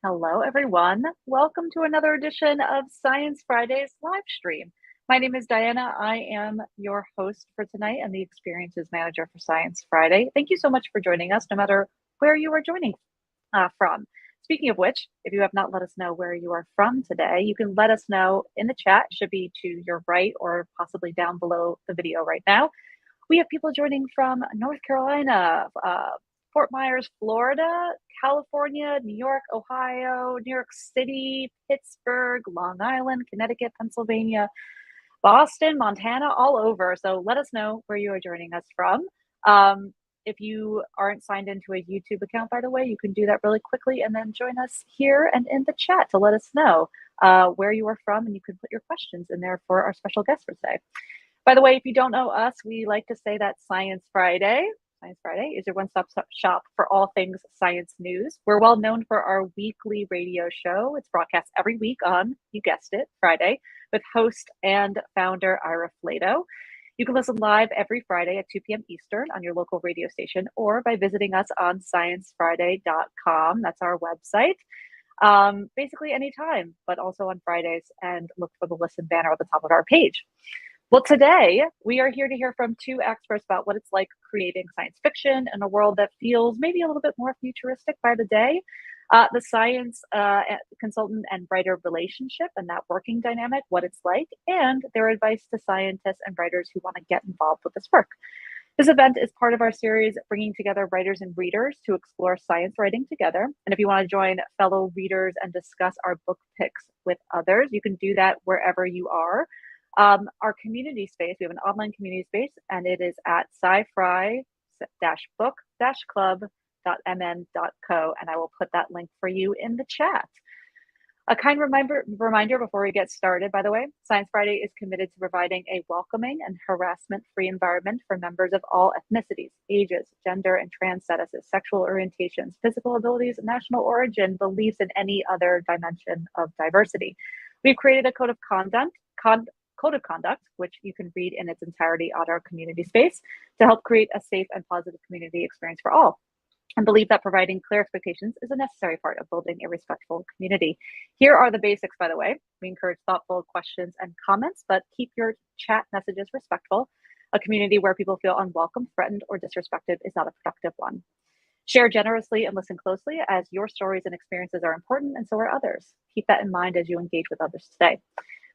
Hello, everyone. Welcome to another edition of Science Fridays live stream. My name is Diana. I am your host for tonight and the Experiences Manager for Science Friday. Thank you so much for joining us, no matter where you are joining from. Speaking of which, if you have not let us know where you are from today, you can let us know in the chat. It should be to your right or possibly down below the video right now. We have people joining from North Carolina, Fort Myers, Florida, California, New York, Ohio, New York City, Pittsburgh, Long Island, Connecticut, Pennsylvania, Boston, Montana, all over. So let us know where you are joining us from. If you aren't signed into a YouTube account, by the way, you can do that really quickly and then join us here and in the chat to let us know where you are from, and you can put your questions in there for our special guest for today. By the way, if you don't know us, we like to say that Science Friday is your one-stop shop for all things science news. We're well known for our weekly radio show. It's broadcast every week on, you guessed it, Friday, with host and founder Ira Flato. You can listen live every Friday at 2 p.m. Eastern on your local radio station or by visiting us on sciencefriday.com. That's our website. Basically anytime, but also on Fridays, and look for the listen banner at the top of our page. Well, today we are here to hear from two experts about what it's like creating science fiction in a world that feels maybe a little bit more futuristic by the day. The science consultant and writer relationship and that working dynamic, what it's like, and their advice to scientists and writers who want to get involved with this work. This event is part of our series bringing together writers and readers to explore science writing together. And if you want to join fellow readers and discuss our book picks with others, you can do that wherever you are. Our community space, we have an online community space, and it is at sci-fi-book-club.mn.co, and I will put that link for you in the chat. A kind reminder before we get started, by the way, Science Friday is committed to providing a welcoming and harassment-free environment for members of all ethnicities, ages, gender and trans statuses, sexual orientations, physical abilities, national origin, beliefs, and any other dimension of diversity. We've created a code of conduct, which you can read in its entirety on our community space to help create a safe and positive community experience for all, and believe that providing clear expectations is a necessary part of building a respectful community. Here are the basics, by the way. We encourage thoughtful questions and comments, but keep your chat messages respectful. A community where people feel unwelcome, threatened, or disrespected is not a productive one. Share generously and listen closely, as your stories and experiences are important, and so are others. Keep that in mind as you engage with others today.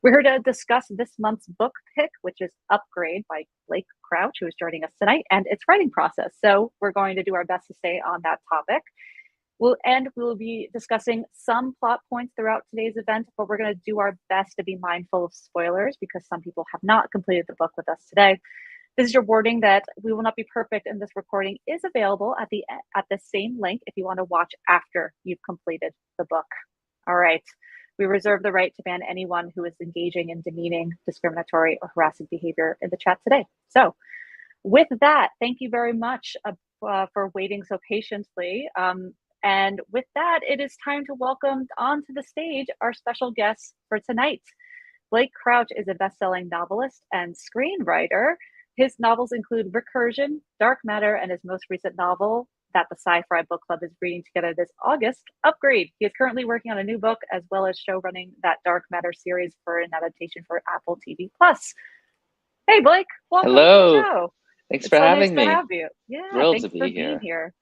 We're here to discuss this month's book pick, which is Upgrade by Blake Crouch, who is joining us tonight, and its writing process. So we're going to do our best to stay on that topic. We'll be discussing some plot points throughout today's event, but we're going to do our best to be mindful of spoilers because some people have not completed the book with us today. This is your warning that we will not be perfect, and this recording is available at the same link if you want to watch after you've completed the book. All right. We reserve the right to ban anyone who is engaging in demeaning, discriminatory, or harassing behavior in the chat today. So with that, thank you very much for waiting so patiently. And with that, it is time to welcome onto the stage our special guest for tonight. Blake Crouch is a best-selling novelist and screenwriter. His novels include Recursion, Dark Matter, and his most recent novel that the Sci-Fi Book Club is reading together this August, Upgrade. He is currently working on a new book as well as show running that Dark Matter series for an adaptation for Apple TV+. Hey, Blake, welcome Hello. to the show. Thanks It's for so having nice me. to have you. Yeah, Thrilled thanks to be for being here.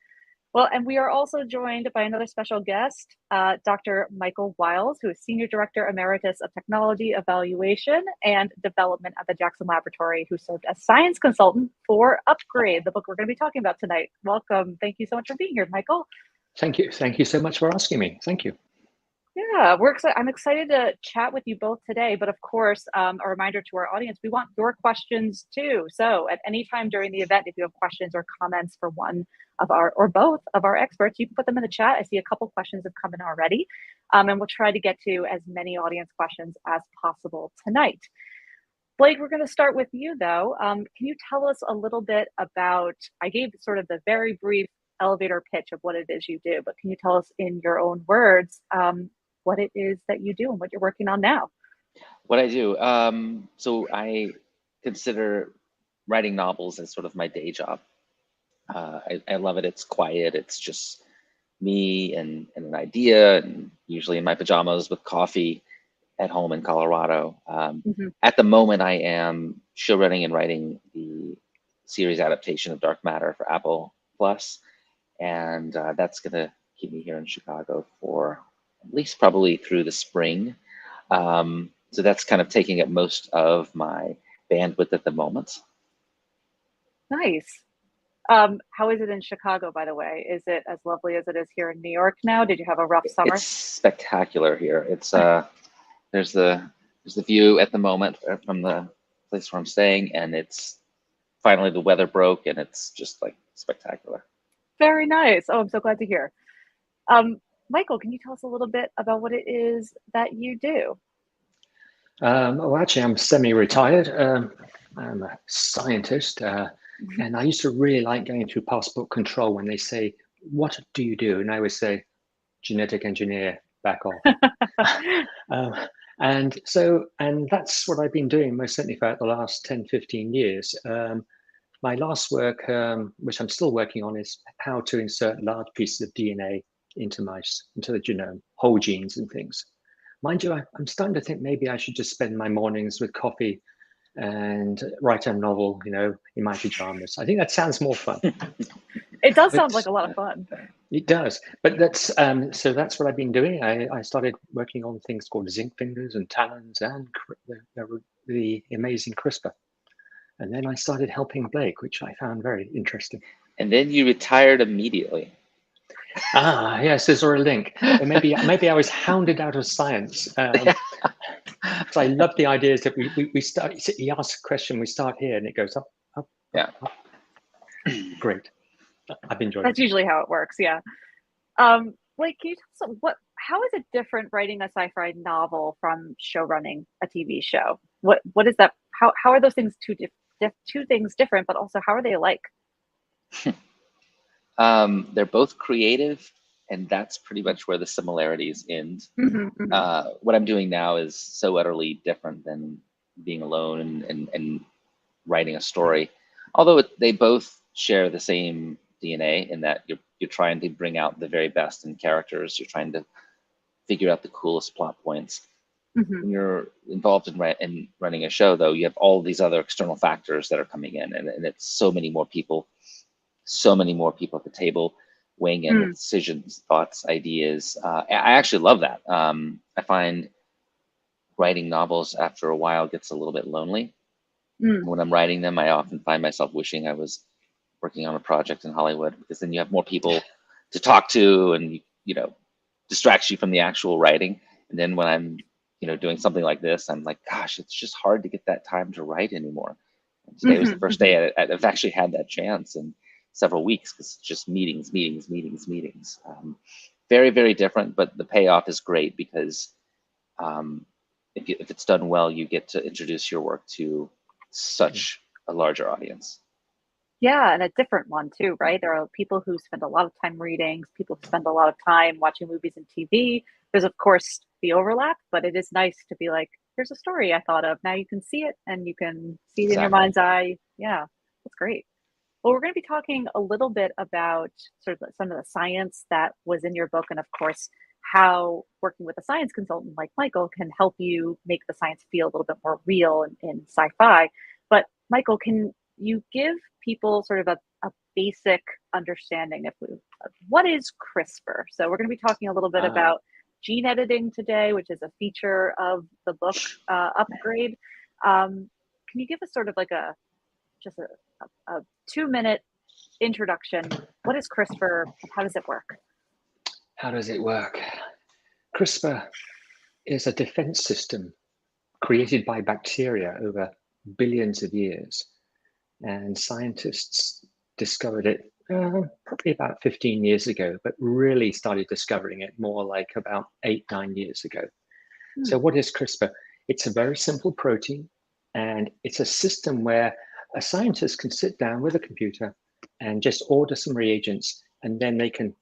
Well, and we are also joined by another special guest, Dr. Michael Wiles, who is Senior Director Emeritus of Technology Evaluation and Development at the Jackson Laboratory, who served as Science Consultant for Upgrade, the book we're going to be talking about tonight. Welcome. Thank you so much for being here, Michael. Thank you. Thank you so much for asking me. Thank you. Yeah, I'm excited to chat with you both today, but of course, a reminder to our audience, we want your questions too. So at any time during the event, if you have questions or comments for one of our, or both of our experts, you can put them in the chat. I see a couple questions have come in already, and we'll try to get to as many audience questions as possible tonight. Blake, we're going to start with you though. Can you tell us a little bit about, I gave sort of the very brief elevator pitch of what it is you do, but can you tell us in your own words, what it is that you do and what you're working on now? What I do, so I consider writing novels as sort of my day job. I love it. It's quiet. It's just me and an idea, and usually in my pajamas with coffee at home in Colorado. Mhm. At the moment, I am show running and writing the series adaptation of Dark Matter for Apple Plus, and that's going to keep me here in Chicago for at least probably through the spring. So that's kind of taking up most of my bandwidth at the moment. Nice. How is it in Chicago, by the way? Is it as lovely as it is here in New York now? Did you have a rough summer? It's spectacular here. It's there's the view at the moment from the place where I'm staying, and it's finally the weather broke, and it's just like spectacular. Very nice. Oh, I'm so glad to hear. Michael, can you tell us a little bit about what it is that you do? Well, actually, I'm semi-retired. I'm a scientist, and I used to really like going through passport control when they say, "What do you do?" And I would say, "Genetic engineer, back off." And that's what I've been doing most certainly for the last 10, 15 years. My last work, which I'm still working on, is how to insert large pieces of DNA into the genome, whole genes and things. Mind you, I'm starting to think maybe I should just spend my mornings with coffee and write a novel, in my pajamas. I think that sounds more fun. It does sound like a lot of fun. It does, but that's what I've been doing. I started working on things called zinc fingers and talons and the amazing CRISPR. And then I started helping Blake, which I found very interesting. And then you retired immediately. Ah, yes, is there a link? Maybe I was hounded out of science. So I love the ideas that we start. He asks a question, we start here, and it goes up, up, Yeah. up. Great. I've enjoyed That's it. usually how it works. Yeah. Blake, can you tell us how is it different writing a sci-fi novel from show running a TV show? What is that? How are those things two things different, but also how are they alike? They're both creative, and that's pretty much where the similarities end. What I'm doing now is so utterly different than being alone and writing a story. Although they both share the same DNA in that you're trying to bring out the very best in characters. You're trying to figure out the coolest plot points. When you're involved in running a show, though, you have all these other external factors that are coming in, and it's so many more people at the table weighing in with decisions, thoughts, ideas. I actually love that. I find writing novels after a while gets a little bit lonely. When I'm writing them, I often find myself wishing I was working on a project in Hollywood, because then you have more people to talk to, and distracts you from the actual writing. And then when I'm doing something like this, I'm like, gosh, it's just hard to get that time to write anymore. And today was the first day I've actually had that chance in several weeks, because it's just meetings. Very, very different, but the payoff is great, because if it's done well, you get to introduce your work to such a larger audience. Yeah, and a different one too, right? There are people who spend a lot of time reading, people who spend a lot of time watching movies and TV. There's of course the overlap, but it is nice to be like, here's a story I thought of. Now you can see it, and you can see it in your mind's eye. Yeah, that's great. Well, we're going to be talking a little bit about sort of some of the science that was in your book, and of course, how working with a science consultant like Michael can help you make the science feel a little bit more real in sci-fi. But Michael, can you give people sort of a basic understanding of what is CRISPR? So we're going to be talking a little bit about gene editing today, which is a feature of the book Upgrade. Can you give us sort of like a 2-minute introduction? What is CRISPR? How does it work? How does it work? CRISPR is a defense system created by bacteria over billions of years. And scientists discovered it probably about 15 years ago, but really started discovering it more like about 8-9 years ago. So what is CRISPR? It's a very simple protein, and it's a system where a scientist can sit down with a computer and just order some reagents, and then they can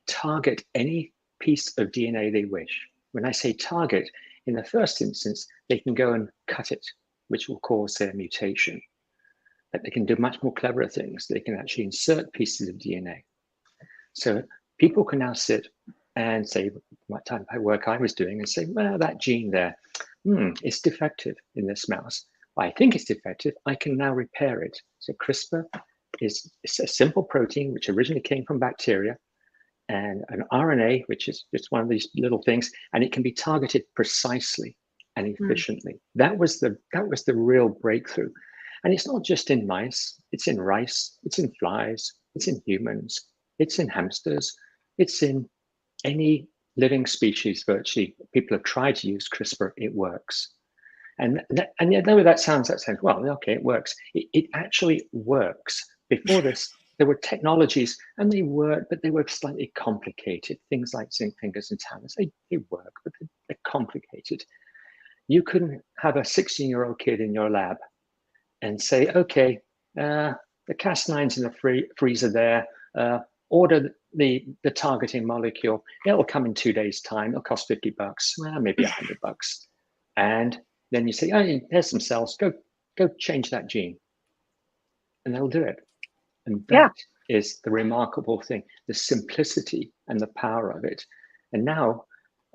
target any piece of DNA they wish. When I say target, in the first instance, they can go and cut it, which will cause their mutation. But they can do much more clever things. They can actually insert pieces of DNA. So people can now sit and say, what type of work I was doing, and say, well, that gene there, it's defective in this mouse. I think it's defective. I can now repair it. So CRISPR is a simple protein which originally came from bacteria, and an RNA, which is just one of these little things, and it can be targeted precisely and efficiently. That was the real breakthrough. And it's not just in mice, it's in rice, it's in flies, it's in humans, it's in hamsters, it's in any living species virtually. People have tried to use CRISPR, it works. And yet, though that sounds, well, okay, it works. It actually works. Before this, there were technologies, and they worked, but they were slightly complicated. Things like zinc fingers and tanners, they work, but they're complicated. You couldn't have a 16-year-old kid in your lab and say, okay, the Cas9's in the freezer there, order the targeting molecule. It'll come in 2 days' time. It'll cost $50, well, maybe $100. And then you say, oh, there's some cells, go change that gene. And they'll do it. And that is the remarkable thing, the simplicity and the power of it. And now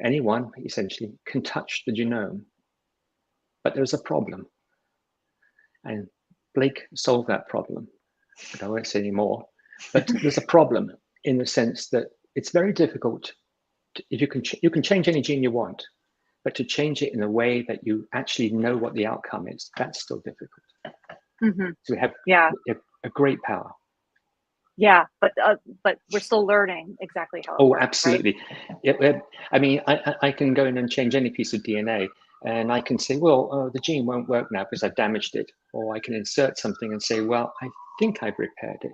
anyone essentially can touch the genome. But there's a problem. And Blake solved that problem. But I won't say any more. But there's a problem in the sense that it's very difficult. If you can change any gene you want, but to change it in a way that you actually know what the outcome is, that's still difficult. So we have a great power. Yeah, but we're still learning exactly how it works, absolutely. Right? I mean, I can go in and change any piece of DNA, and I can say, well, the gene won't work now because I've damaged it. Or I can insert something and say, well, I think I've repaired it.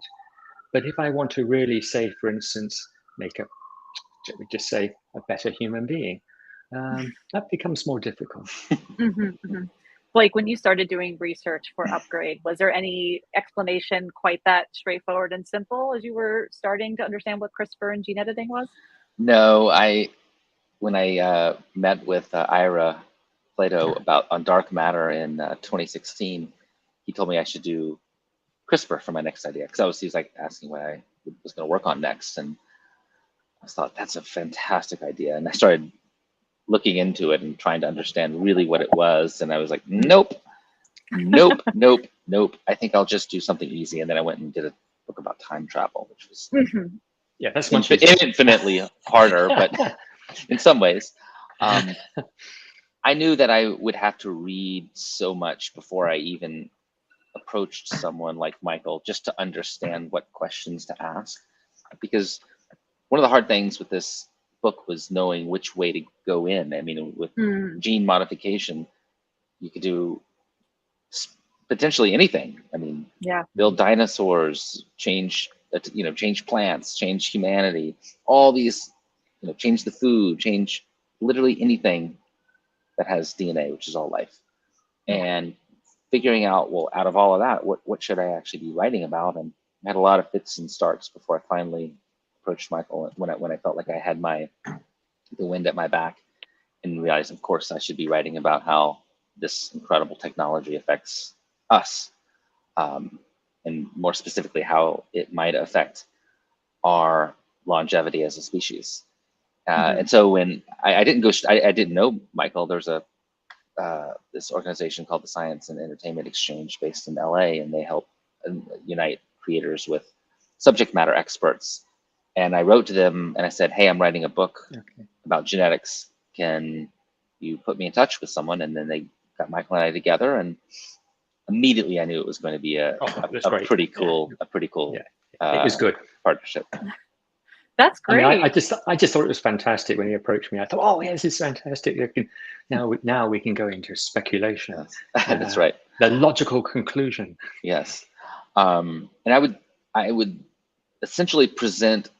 But if I want to really say, for instance, just say a better human being, that becomes more difficult. Blake, when you started doing research for Upgrade, was there any explanation quite that straightforward and simple as you were starting to understand what CRISPR and gene editing was? No, when I met with Ira Plato on dark matter in 2016, he told me I should do CRISPR for my next idea, because he was like asking what I was going to work on next, and I thought that's a fantastic idea, and I started looking into it and trying to understand really what it was, and I was like, nope. I think I'll just do something easy, and then I went and did a book about time travel, which was that's much easier. Infinitely harder, but in some ways. I knew that I would have to read so much before I even approached someone like Michael, just to understand what questions to ask, because one of the hard things with this book was knowing which way to go in. I mean, with gene modification, you could do potentially anything. I mean, build dinosaurs, change plants, change humanity, all these, change the food, change literally anything that has DNA, which is all life. And figuring out, well, out of all of that, what should I actually be writing about? And I had a lot of fits and starts before I finally approached Michael when I felt like I had the wind at my back, and realized, of course, I should be writing about how this incredible technology affects us, and more specifically, how it might affect our longevity as a species. And so when I didn't go, I didn't know Michael. There's this organization called the Science and Entertainment Exchange based in LA, and they help unite creators with subject matter experts. And I wrote to them and I said, hey, I'm writing a book about genetics. Can you put me in touch with someone? And then they got Michael and I together, and immediately I knew it was going to be a pretty cool it was good partnership. That's great. I mean, I just thought it was fantastic when he approached me. I thought, oh, yes, this is fantastic. Now we can go into speculation. Yes. That's right. The logical conclusion. Yes. And I would essentially present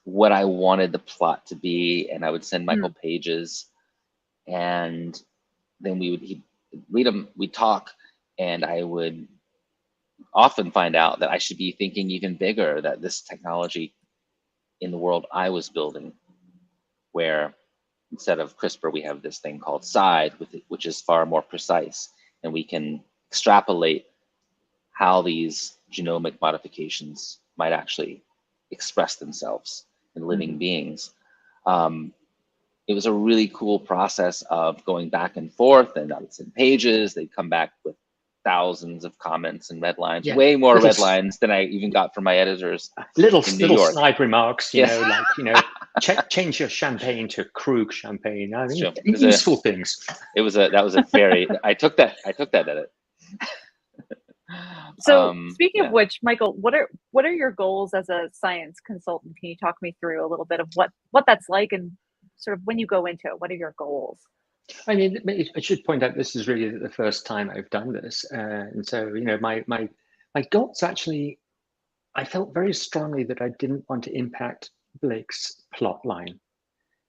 what I wanted the plot to be, and I would send Michael pages, and then he'd read them, we'd talk, and I would often find out that I should be thinking even bigger, that this technology in the world I was building, where instead of CRISPR, we have this thing called SIDE, which is far more precise, and we can extrapolate how these genomic modifications might actually express themselves. in living beings. It was a really cool process of going back and forth, and I would send pages. They'd come back with thousands of comments and red lines, way more red lines than I even got from my editors. Little snide remarks, you know, like, you know, change your champagne to Krug champagne. I mean, useful things. That was a very. I took that edit. So speaking of which, Michael, what are your goals as a science consultant? Can you talk me through a little bit of what that's like, and sort of when you go into it, what are your goals? I mean, I should point out this is really the first time I've done this, and so, you know, my goals actually, I felt very strongly that I didn't want to impact Blake's plot line.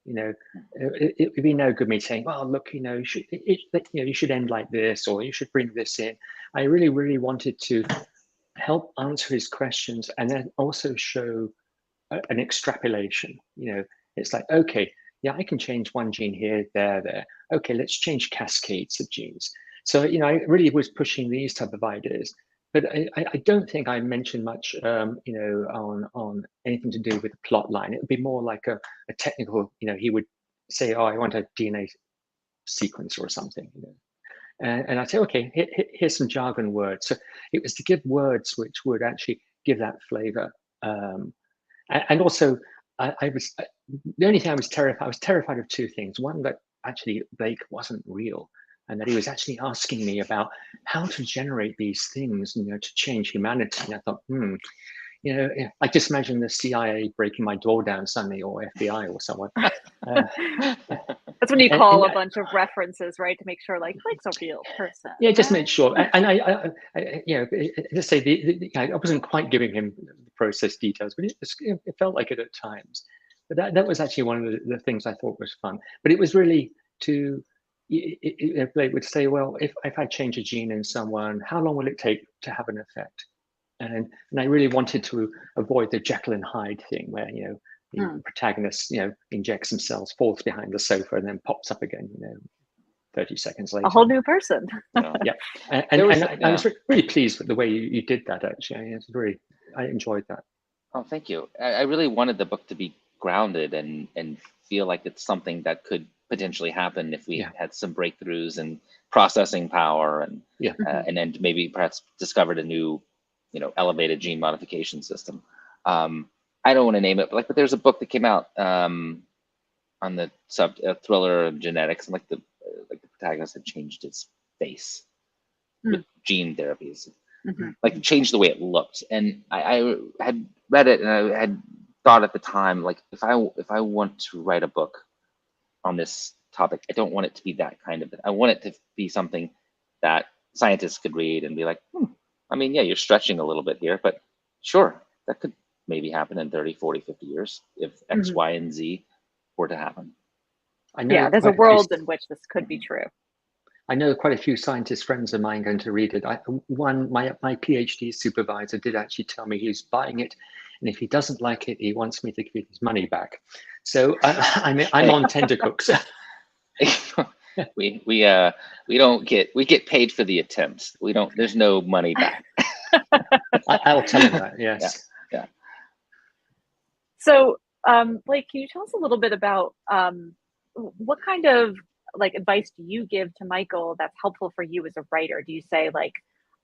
You know, it would be no good me saying, well, look, you know, you should end like this, or you should bring this in. I really, really wanted to help answer his questions, and then also show an extrapolation. You know, it's like, okay, yeah, I can change one gene here, there. Okay, let's change cascades of genes. So, you know, I really was pushing these type of ideas, but I don't think I mentioned much, you know, on anything to do with the plot line. It would be more like a technical, you know, he would say, oh, I want a DNA sequence or something, you know. And I'd say, okay, here's some jargon words. So it was to give words which would actually give that flavor. And also, I was the only thing I was terrified of two things. One, that actually Blake wasn't real, and that he was actually asking me about how to generate these things, you know, to change humanity. And I thought, you know, I just imagine the CIA breaking my door down suddenly, or FBI or someone. That's when you call a bunch of references, right, to make sure like Blake's a real person. Yeah, just make sure. And I you know, just say I wasn't quite giving him the process details, but it felt like it at times. But that was actually one of the things I thought was fun. But it was really to, Blake would say, well, if I change a gene in someone, how long will it take to have an effect? And I really wanted to avoid the Jekyll and Hyde thing, where, you know, the protagonist, you know, injects themselves, falls behind the sofa, and then pops up again, you know, 30 seconds later. A whole new person. Yeah, and I was really pleased with the way you did that. Actually, I enjoyed that. Oh, thank you. I really wanted the book to be grounded and feel like it's something that could potentially happen if we had some breakthroughs in processing power, and and then maybe perhaps discovered a new, you know, elevated gene modification system. I don't want to name it, but there's a book that came out on the thriller of genetics, and like the protagonist had changed his face with gene therapies, like changed the way it looked. And I had read it, and I had thought at the time, like, if I want to write a book on this topic, I don't want it to be that kind of it. I want it to be something that scientists could read and be like, I mean, yeah, you're stretching a little bit here, but sure, that could maybe happen in 30, 40, 50 years if X, Y, and Z were to happen. I know. Yeah, there's a world in which this could be true. I know quite a few scientist friends of mine going to read it. My PhD supervisor did actually tell me he's buying it, and if he doesn't like it, he wants me to give his money back. So I'm on tenterhooks. we get paid for the attempt. There's no money back. I'll tell him that. Yes. Yeah. So, Blake, can you tell us a little bit about what kind of advice do you give to Michael that's helpful for you as a writer? Do you say, like,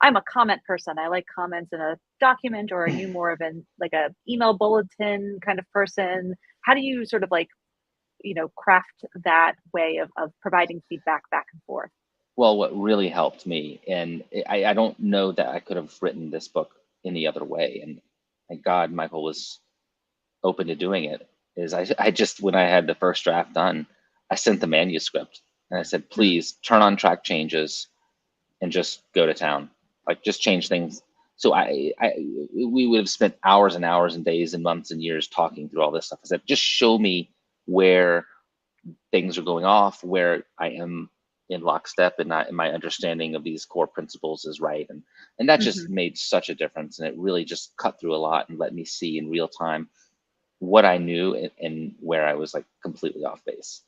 I'm a comment person, I like comments in a document, or are you more of a email bulletin kind of person? How do you sort of craft that way of providing feedback back and forth? Well, what really helped me, and I don't know that I could have written this book any other way, and thank God Michael was open to doing it, is I just, when I had the first draft done, I sent the manuscript and I said, please turn on track changes and just go to town. Like, just change things. So we would have spent hours and hours and days and months and years talking through all this stuff. I said, just show me where things are going off, where I am in lockstep and my understanding of these core principles is right. And that just made such a difference. And it really just cut through a lot and let me see in real time what I knew and where I was completely off base.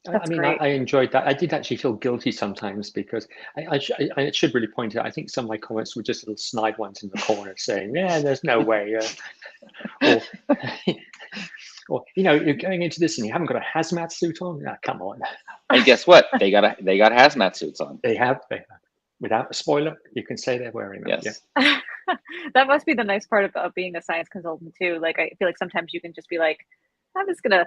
I mean, I enjoyed that. I did actually feel guilty sometimes because I should really point out, I think some of my comments were just little snide ones in the corner saying, yeah, there's no way. Or, you're going into this and you haven't got a hazmat suit on. Ah, come on. And guess what? They got hazmat suits on. They have. Without a spoiler, you can say they're wearing them. Yes. Yeah. That must be the nice part of being a science consultant too. Like, I feel like sometimes you can just be like, I'm just gonna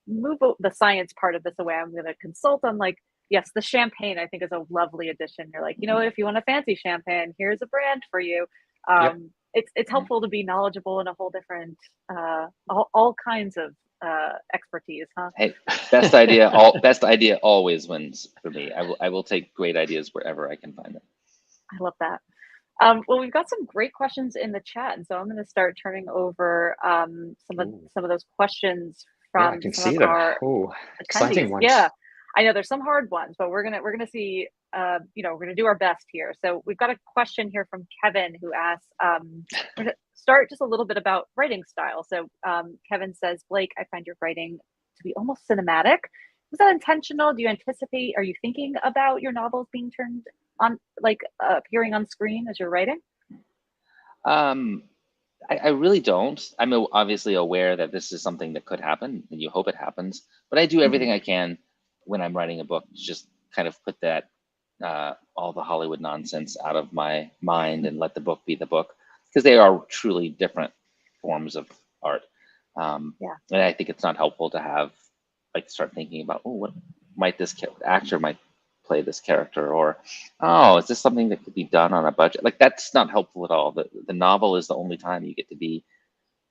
move the science part of this away. I'm gonna consult on, like, yes, the champagne I think is a lovely addition. You're like, if you want a fancy champagne, here's a brand for you. Yep. It's helpful to be knowledgeable in a whole different all kinds of expertise, huh? Hey, best idea always wins for me. I will take great ideas wherever I can find them. I love that. Well, we've got some great questions in the chat, and so I'm going to start turning over some of those questions from I can some see of them. our Exciting attendees. ones. Yeah, I know there's some hard ones, but we're gonna see. We're gonna do our best here. So we've got a question here from Kevin who asks. We're gonna start just a little bit about writing style. So Kevin says, Blake, I find your writing to be almost cinematic. Was that intentional? Do you anticipate? Are you thinking about your novels being turned on, like appearing on screen as you're writing? I really don't. I'm obviously aware that this is something that could happen, and you hope it happens. But I do everything I can when I'm writing a book to just kind of put that all the Hollywood nonsense out of my mind and let the book be the book, because they are truly different forms of art. And I think it's not helpful to have start thinking about, what might this actor might play this character, or is this something that could be done on a budget? Like, that's not helpful at all. The novel is the only time you get to be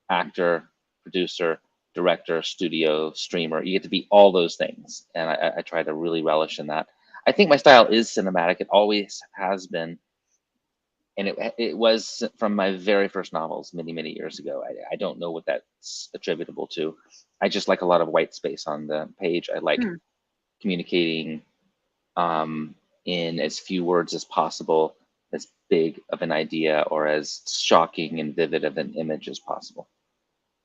actor, producer, director, studio, streamer. You get to be all those things, and I try to really relish in that. I think my style is cinematic. It always has been, and it was from my very first novels many years ago. I don't know what that's attributable to. I just like a lot of white space on the page. I like communicating in as few words as possible, as big of an idea or as shocking and vivid of an image as possible.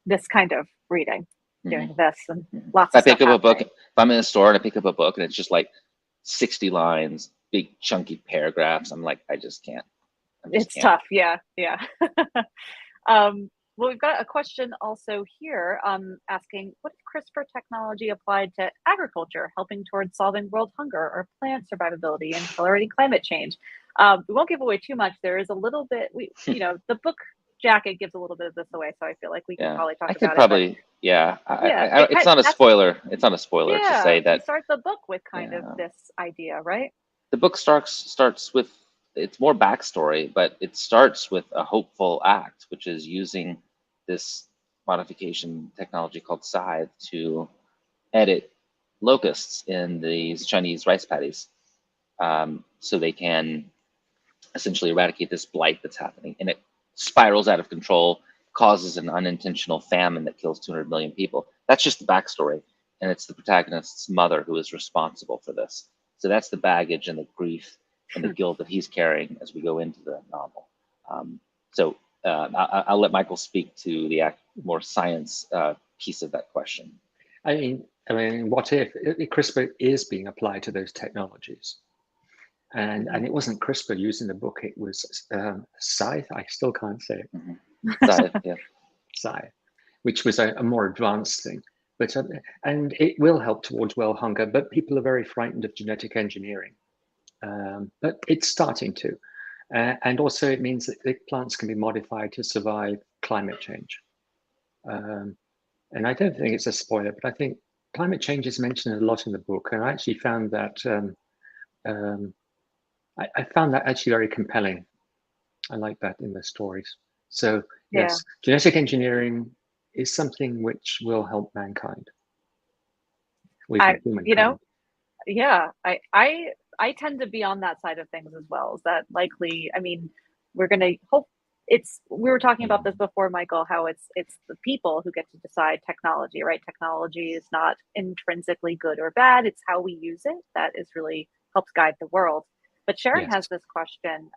This kind of reading, doing this, and lots of stuff. I pick up happening. a book. If I'm in a store and I pick up a book and it's just like 60 lines, big chunky paragraphs, I'm like, I just can't. It's tough. Yeah. Well, we've got a question also here asking, what if CRISPR technology applied to agriculture, helping towards solving world hunger or plant survivability and accelerating climate change? We won't give away too much. There is a little bit, the book jacket gives a little bit of this away, so I feel like we can probably talk about it. It's not a spoiler. It's not a spoiler to say that. You start the book with kind of this idea, right? The book starts with, it's more backstory, but it starts with a hopeful act, which is using this modification technology called scythe to edit locusts in these Chinese rice paddies, so they can essentially eradicate this blight that's happening. And it spirals out of control, causes an unintentional famine that kills 200 million people. That's just the backstory. And it's the protagonist's mother who is responsible for this. So that's the baggage and the grief and the guilt that he's carrying as we go into the novel. I'll let Michael speak to the more science piece of that question. I mean, what if CRISPR is being applied to those technologies? And it wasn't CRISPR used in the book, it was scythe. I still can't say it. Scythe, yeah. Scythe, which was a more advanced thing. But and it will help towards world hunger, but people are very frightened of genetic engineering. But it's starting to. And also it means that the plants can be modified to survive climate change. And I don't think it's a spoiler, but I think climate change is mentioned a lot in the book. And I actually found that I found that actually very compelling. I like that in the stories. So yes, genetic engineering is something which will help mankind. I tend to be on that side of things as well. Is that likely? I mean, we're going to hope we were talking about this before, Michael, how it's the people who get to decide technology, right? Technology is not intrinsically good or bad. It's how we use it that is really helps guide the world. But Sharon has this question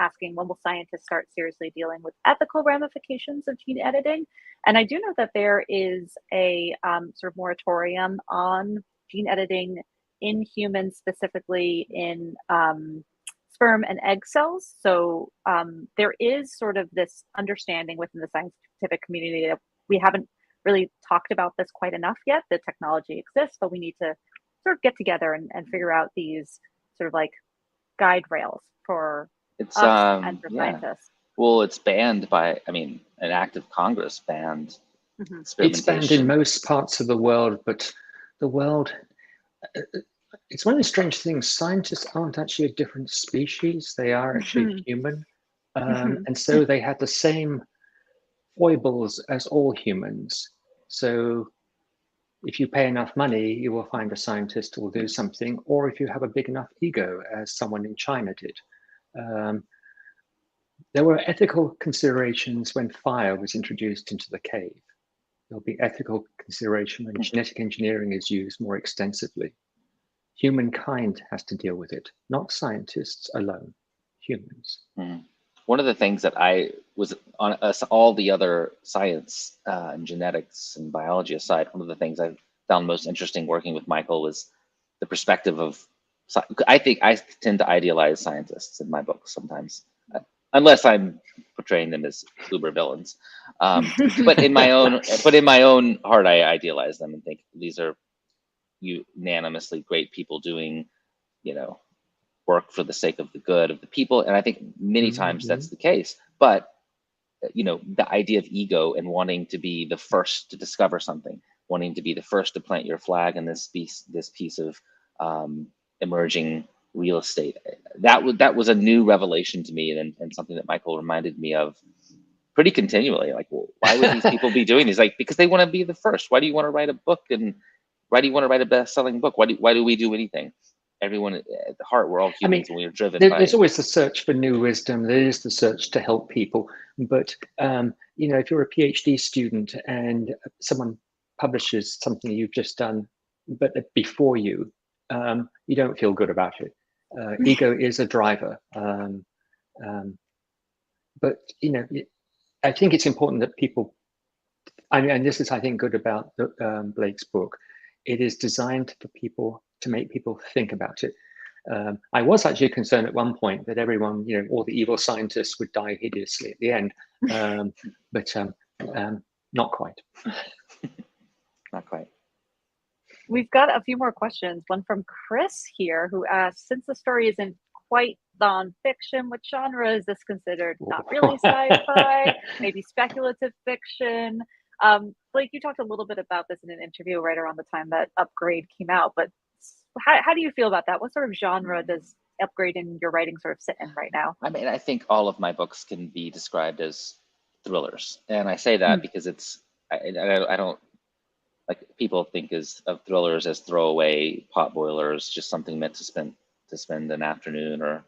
asking, when will scientists start seriously dealing with ethical ramifications of gene editing? And I do know that there is a sort of moratorium on gene editing in humans, specifically in sperm and egg cells. So there is sort of this understanding within the scientific community that we haven't really talked about this quite enough yet. The technology exists, but we need to sort of get together and figure out these sort of like guide rails for It's us and for yeah. scientists. Well, it's banned by, I mean, an act of Congress banned experimentation. It's banned in most parts of the world, but the world, it's one of the strange things. Scientists aren't actually a different species. They are actually human. And so they have the same foibles as all humans. So if you pay enough money, you will find a scientist who will do something, or if you have a big enough ego, as someone in China did. There were ethical considerations when fire was introduced into the cave. There'll be ethical consideration when genetic engineering is used more extensively. Humankind has to deal with it, not scientists alone, humans. One of the things that I was on all the other science and genetics and biology aside, one of the things I found most interesting working with Michael was the perspective of, I think I tend to idealize scientists in my books sometimes, unless I'm portraying them as uber villains. But in my own heart, I idealize them and think these are unanimously great people doing, work for the sake of the good of the people. And I think many times that's the case. But the idea of ego and wanting to be the first to discover something, wanting to be the first to plant your flag in this piece of emerging real estate, that was a new revelation to me, and something that Michael reminded me of pretty continually. Like, well, why would these people be doing this? Like, because they want to be the first. Why do you want to write a book, and why do you want to write a best-selling book? Why do we do anything? Everyone at the heart, we're all humans, and we're driven by. There's always the search for new wisdom. There is the search to help people. But if you're a PhD student and someone publishes something you've just done, but before you, you don't feel good about it. Ego is a driver. But I think it's important that people. And this is, I think, good about Blake's book. It is designed for people to make people think about it. I was actually concerned at one point that everyone, all the evil scientists would die hideously at the end, but not quite. Not quite. We've got a few more questions. One from Chris here, who asks, since the story isn't quite nonfiction, what genre is this considered? Not really sci-fi, maybe speculative fiction. Blake, you talked a little bit about this in an interview right around the time that Upgrade came out, but how do you feel about that? What sort of genre does Upgrade in your writing sort of sit in right now? I mean, I think all of my books can be described as thrillers, and I say that because I don't like, people think of thrillers as throwaway potboilers, just something meant to spend an afternoon, or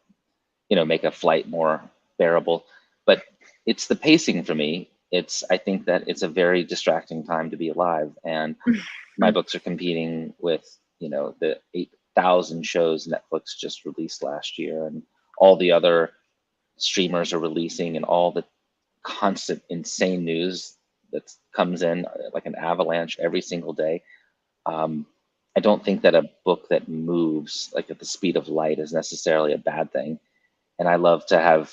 make a flight more bearable. But it's the pacing for me. I think that it's a very distracting time to be alive, and my books are competing with the 8,000 shows Netflix just released last year, and all the other streamers are releasing, and all the constant insane news that comes in like an avalanche every single day. I don't think that a book that moves like at the speed of light is necessarily a bad thing. And I love to have,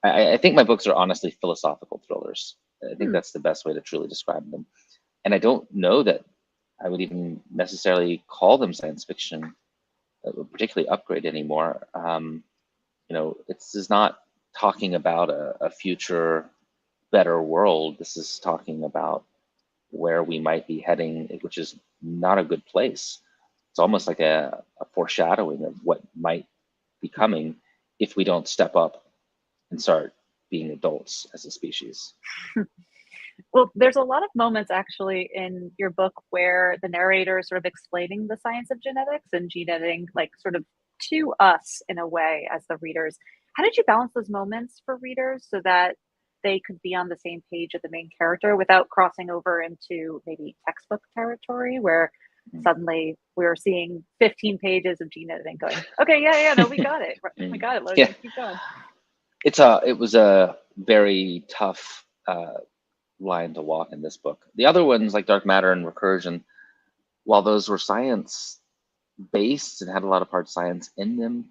I think my books are honestly philosophical thrillers. I think that's the best way to truly describe them. And I don't know that I would even necessarily call them science fiction, particularly Upgrade anymore. This is not talking about a future better world. This is talking about where we might be heading, which is not a good place. It's almost like a foreshadowing of what might be coming if we don't step up and start being adults as a species. Well, there's a lot of moments actually in your book where the narrator is sort of explaining the science of genetics and gene editing, like sort of to us in a way as the readers. How did you balance those moments for readers so that they could be on the same page with the main character without crossing over into maybe textbook territory where suddenly we're seeing 15 pages of gene editing going, okay, no, we got it. We got it, Logan, yeah. Keep going. It was a very tough line to walk in this book. The other ones, like Dark Matter and Recursion, while those were science based and had a lot of hard science in them,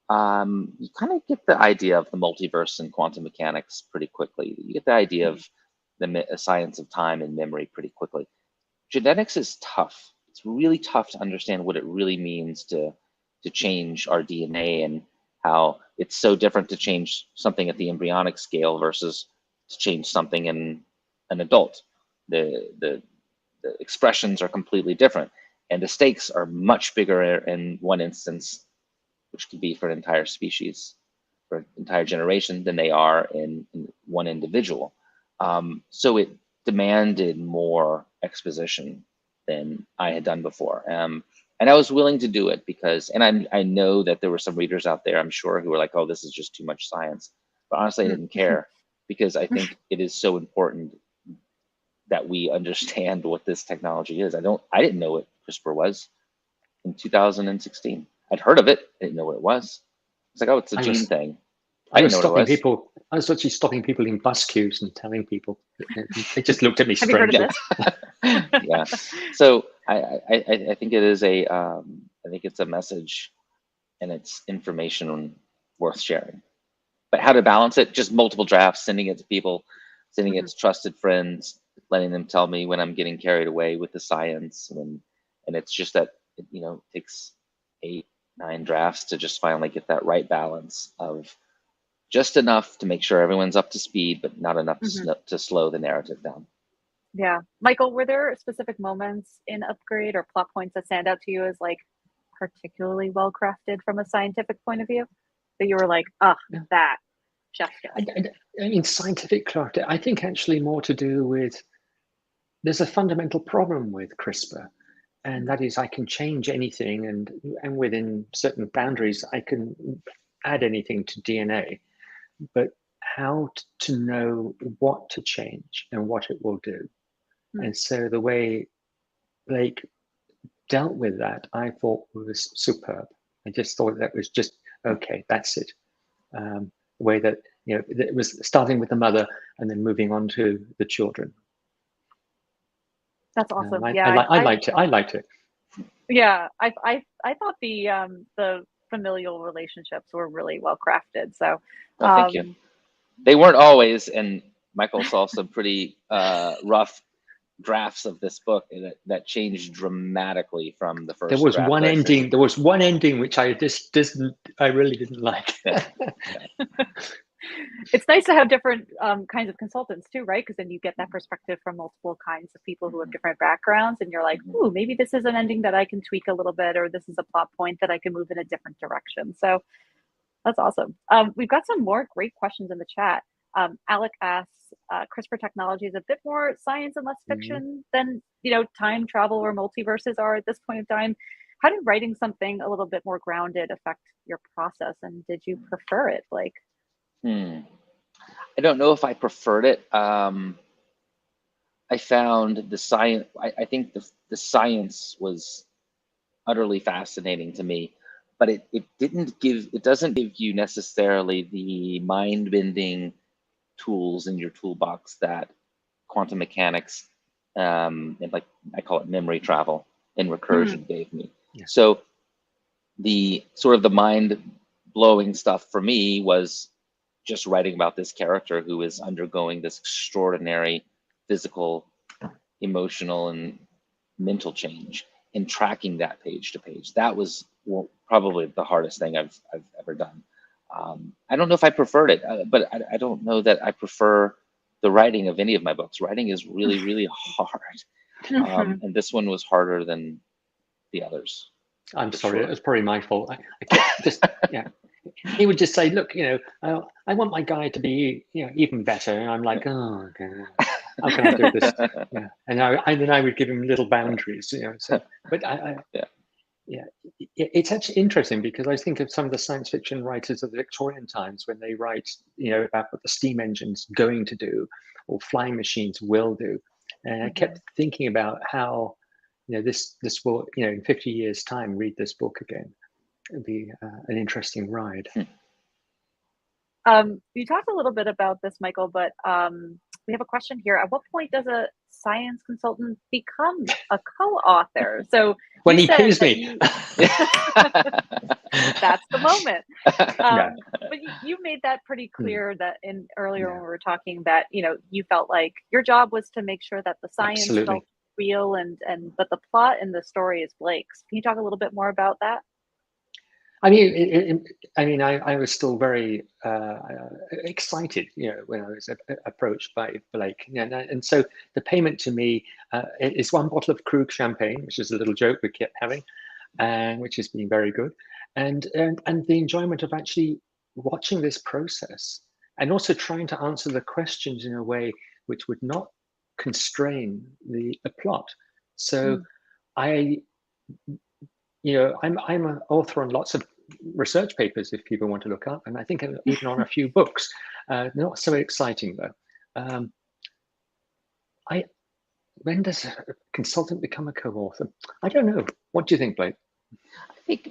you kind of get the idea of the multiverse and quantum mechanics pretty quickly. You get the idea of the science of time and memory pretty quickly. Genetics is tough. It's really tough to understand what it really means to change our DNA, and how it's so different to change something at the embryonic scale versus to change something in an adult. The expressions are completely different, and the stakes are much bigger in one instance, which could be for an entire species, for an entire generation, than they are in one individual. So it demanded more exposition than I had done before. And I was willing to do it because, and I know that there were some readers out there, I'm sure, who were like, oh, this is just too much science. But honestly, I didn't care, because I think it is so important that we understand what this technology is. I didn't know what CRISPR was in 2016. I'd heard of it, I didn't know what it was. It's like, oh, it's a gene thing. I didn't know what it was. I was actually stopping people in bus queues and telling people. They just looked at me Have you heard strangely. of this? Yeah. So I think it is I think it's a message, and it's information worth sharing. But how to balance it? Just multiple drafts, sending it to people, sending it to trusted friends, letting them tell me when I'm getting carried away with the science, and it's just that it takes 8, 9 drafts to just finally get that right balance of just enough to make sure everyone's up to speed, but not enough to slow the narrative down. Yeah. Michael, were there specific moments in Upgrade or plot points that stand out to you as like particularly well crafted from a scientific point of view, that you were like, that chef's kiss? I mean, scientific craft, I think actually more to do with, there's a fundamental problem with CRISPR, and that is I can change anything, and within certain boundaries, I can add anything to DNA. But how to know what to change and what it will do. And so the way Blake dealt with that, I thought was superb. I just thought that was just, okay, that's it. The way that, it was starting with the mother and then moving on to the children. That's awesome. I liked it. Yeah, I thought the familial relationships were really well crafted. So thank you. They weren't always, and Michael saw some pretty rough drafts of this book that changed dramatically from the first. There was one ending. There was one ending which I really didn't like. It's nice to have different kinds of consultants too, right? Because then you get that perspective from multiple kinds of people who have different backgrounds, and you're like, ooh, maybe this is an ending that I can tweak a little bit, or this is a plot point that I can move in a different direction. So that's awesome. We've got some more great questions in the chat. Alec asks, CRISPR technology is a bit more science and less fiction than time travel or multiverses are at this point in time. How did writing something a little bit more grounded affect your process, and did you prefer it, Blake? I don't know if I preferred it. I found the science. I think the science was utterly fascinating to me, but it doesn't give you necessarily the mind-bending tools in your toolbox that quantum mechanics and, like, I call it memory travel and recursion gave me. Yeah. So the sort of the mind-blowing stuff for me was just writing about this character who is undergoing this extraordinary physical, emotional, and mental change, and tracking that page to page. That was probably the hardest thing I've ever done. I don't know if I preferred it, but I don't know that I prefer the writing of any of my books. Writing is really, really hard. And this one was harder than the others. I'm sorry, it was probably my fault. I kept just, he would just say, look, I want my guy to be, even better. And I'm like, oh, God, how can I do this? And then I would give him little boundaries, So, but it's actually interesting, because I think of some of the science fiction writers of the Victorian times when they write, about what the steam engine's going to do or flying machines will do. And I kept thinking about how, this will, in 50 years' time, read this book again. It'd be an interesting ride. You talked a little bit about this, Michael, but we have a question here. At what point does a science consultant become a co-author? So when he pays me. That's the moment. Yeah. But you made that pretty clear that earlier when we were talking that, you felt like your job was to make sure that the science Absolutely. felt real but the plot and the story is Blake's. Can you talk a little bit more about that? I mean, I was still very excited, when I was approached by Blake. And so the payment to me is one bottle of Krug champagne, which is a little joke we kept having, and which has been very good, and the enjoyment of actually watching this process, and also trying to answer the questions in a way which would not constrain the plot. So I I'm an author on lots of research papers if people want to look up, and I think even on a few books. Not so exciting though. When does a consultant become a co-author? I don't know. What do you think, Blake?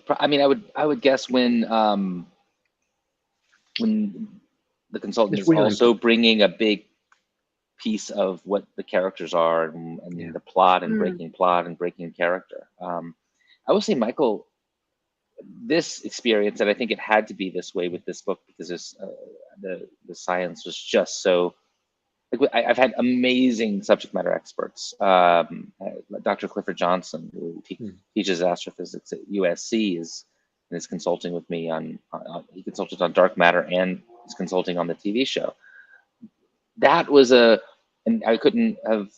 I would guess when the consultant is also bringing a big piece of what the characters are and the plot and breaking character. I will say, Michael, this experience, and I think it had to be this way with this book because the science was just so. I've had amazing subject matter experts. Dr. Clifford Johnson, who teaches astrophysics at USC, is consulting with me on. He consulted on dark matter and is consulting on the TV show. That was and I couldn't have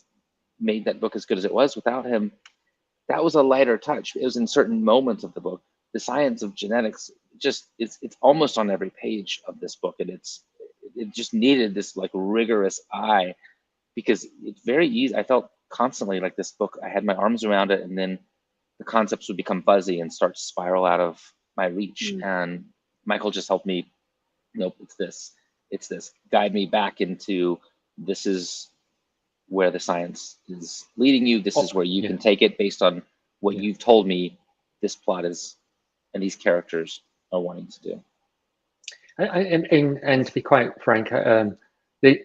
made that book as good as it was without him. That was a lighter touch. It was in certain moments of the book. The science of genetics it's almost on every page of this book, and it just needed this like rigorous eye, because it's very easy. I felt constantly like this book, I had my arms around it, and then the concepts would become fuzzy and start to spiral out of my reach. And Michael just helped me, nope, it's this, guide me back into, this is where the science is leading you. This is where you can take it based on what you've told me this plot is and these characters are wanting to do. And to be quite frank, the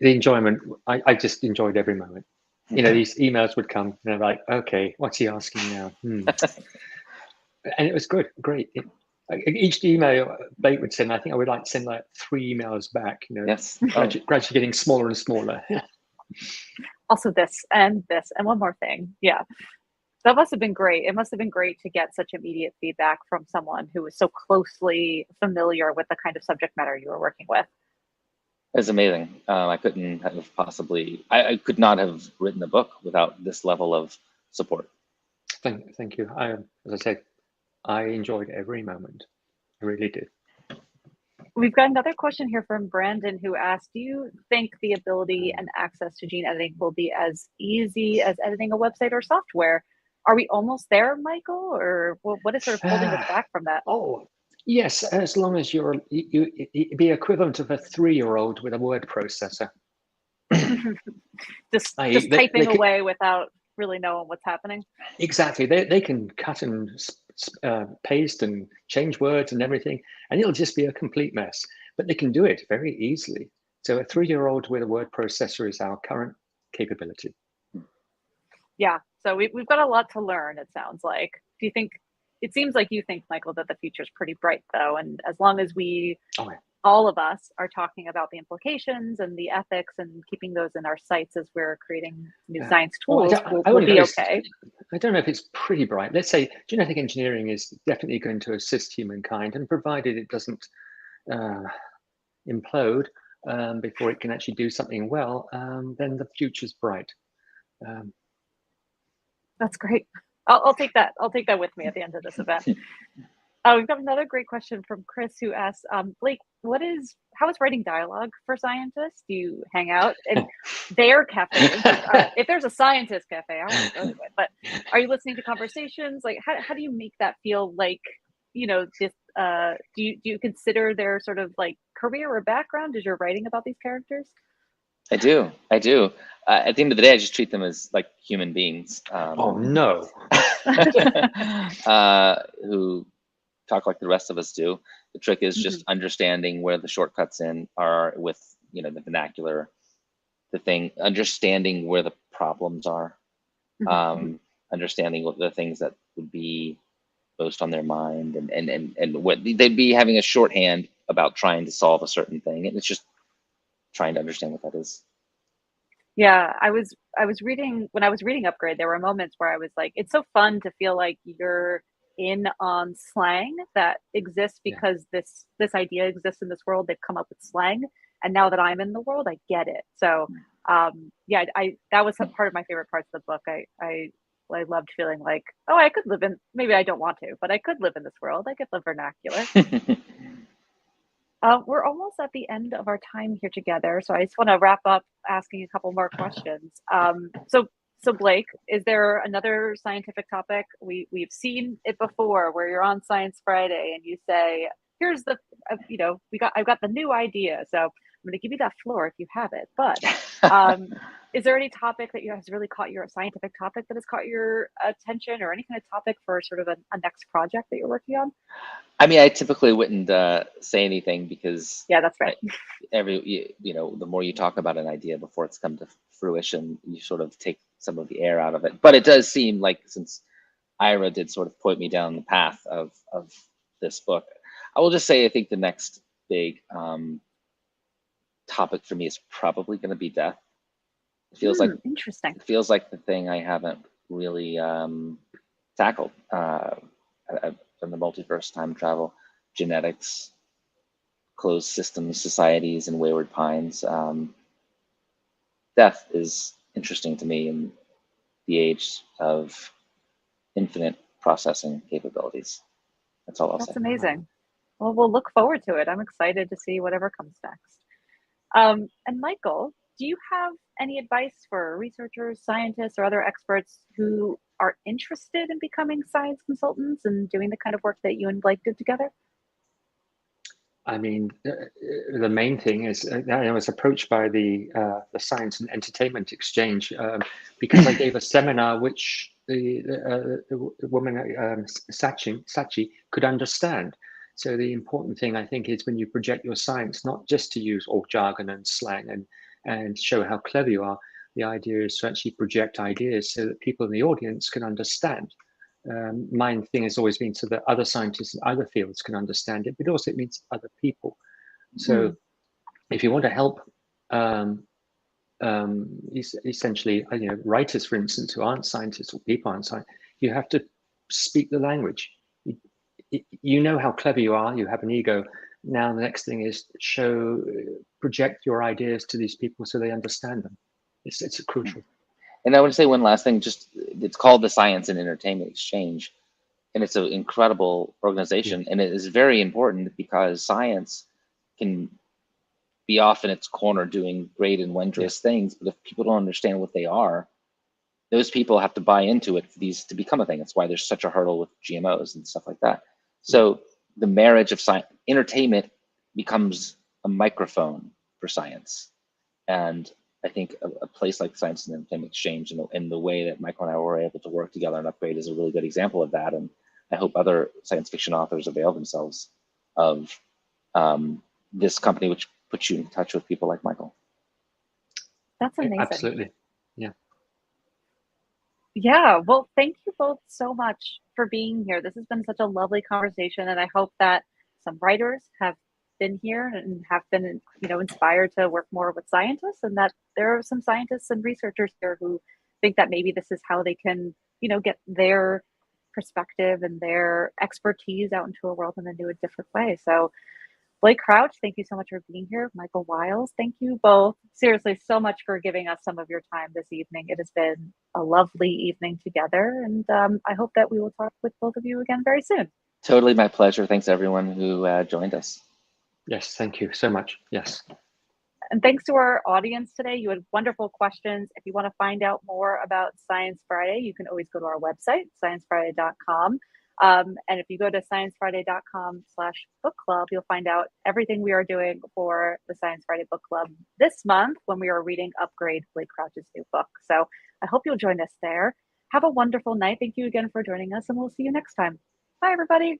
enjoyment, I just enjoyed every moment. These emails would come and I'm like, okay, what's he asking now? And it was good, great. Each email Blake would send, I think I would like to send like 3 emails back, Yes. gradually getting smaller and smaller. Also this and one more thing. Yeah. That must have been great. It must have been great to get such immediate feedback from someone who was so closely familiar with the kind of subject matter you were working with. It's amazing. I couldn't have possibly, I could not have written a book without this level of support. Thank you. As I said, I enjoyed every moment. I really did. We've got another question here from Brandon, who asked, do you think the ability and access to gene editing will be as easy as editing a website or software? Are we almost there, Michael? Or what is sort of holding us back from that? Oh, yes, as long as you be equivalent of a 3-year-old with a word processor. just typing away without really knowing what's happening. Exactly. They can cut and paste and change words and everything, and it'll just be a complete mess. But they can do it very easily. So a 3-year-old with a word processor is our current capability. Yeah. So we've got a lot to learn, it sounds like. Do you think, it seems like you think, Michael, that the future is pretty bright though. And as long as all of us are talking about the implications and the ethics and keeping those in our sights as we're creating new science tools, we'll be okay. I don't know if it's pretty bright. Let's say genetic engineering is definitely going to assist humankind, and provided it doesn't implode before it can actually do something well, then the future's bright. That's great. I'll take that. I'll take that with me at the end of this event. We've got another great question from Chris, who asks, Blake, how is writing dialogue for scientists? Do you hang out in their cafes? If there's a scientist cafe, I want to go to it. But are you listening to conversations? Like, how do you make that feel like, this? Do you consider their sort of like career or background as you're writing about these characters? I do. At the end of the day, I just treat them as like human beings. Oh no. Who talk like the rest of us do. The trick is just understanding where the shortcuts are with, the vernacular, understanding where the problems are, understanding what the things that would be most on their mind, and what they'd be having a shorthand about trying to solve a certain thing, and it's just trying to understand what that is. Yeah, I was reading when I was reading Upgrade, there were moments where I was like, it's so fun to feel like you're in on slang that exists Yeah. because this idea exists in this world. They've come up with slang, and now that I'm in the world, I get it. So yeah, I that was part of my favorite parts of the book. I loved feeling like, oh, I could live in, maybe I don't want to, but I could live in this world. I could live vernacular. We're almost at the end of our time here together, so I just want to wrap up asking a couple more questions. So Blake, is there another scientific topic? We've seen it before, where you're on Science Friday and you say, "Here's the, I've got the new idea." So I'm going to give you that floor if you have it. But is there any topic that has really caught your scientific topic that has caught your attention, or any kind of topic for sort of a next project that you're working on? I mean, I typically wouldn't say anything because yeah, that's right. The more you talk about an idea before it's come to fruition, you sort of take some of the air out of it. But it does seem like, since Ira did sort of point me down the path of this book, I will just say I think the next big topic for me is probably going to be death. It feels like interesting. It feels like the thing I haven't really tackled. From the multiverse, time travel, genetics, closed systems, societies, and wayward pines. Death is interesting to me in the age of infinite processing capabilities. That's all I'll say. That's amazing. Well, we'll look forward to it. I'm excited to see whatever comes next. And Michael, do you have any advice for researchers, scientists, or other experts who are interested in becoming science consultants and doing the kind of work that you and Blake did together? I mean, the main thing is I was approached by the Science and Entertainment Exchange because I gave a seminar which the woman Sachi could understand. So the important thing, I think, is when you project your science, not just to use all jargon and slang and show how clever you are. The idea is to actually project ideas so that people in the audience can understand. My thing has always been so that other scientists in other fields can understand it, but also it means other people. So if you want to help essentially, writers, for instance, who aren't scientists or people aren't scientists, you have to speak the language. You know how clever you are, you have an ego. Now the next thing is project your ideas to these people so they understand them. It's crucial. And I want to say one last thing, it's called the Science and Entertainment Exchange, and it's an incredible organization, and it is very important because science can be off in its corner doing great and wondrous things, but if people don't understand what they are, those people have to buy into it for these to become a thing. That's why there's such a hurdle with GMOs and stuff like that. So the marriage of science, entertainment becomes a microphone for science. And I think a place like Science and Entertainment Exchange and the way that Michael and I were able to work together on Upgrade is a really good example of that. And I hope other science fiction authors avail themselves of this company, which puts you in touch with people like Michael. That's amazing. Absolutely. Yeah, well, thank you both so much for being here. This has been such a lovely conversation, and I hope that some writers have been here and have been, inspired to work more with scientists, and that there are some scientists and researchers here who think that maybe this is how they can, get their perspective and their expertise out into a world in a new and different way. So Blake Crouch, thank you so much for being here. Michael Wiles, thank you both seriously so much for giving us some of your time this evening. It has been a lovely evening together, and I hope that we will talk with both of you again very soon. Totally my pleasure. Thanks everyone who joined us. Yes, thank you so much. Yes. And thanks to our audience today. You had wonderful questions. If you want to find out more about Science Friday, you can always go to our website, sciencefriday.com. And if you go to sciencefriday.com/book club, you'll find out everything we are doing for the Science Friday Book Club this month when we are reading Upgrade, Blake Crouch's new book. So I hope you'll join us there. Have a wonderful night. Thank you again for joining us, and we'll see you next time. Bye, everybody.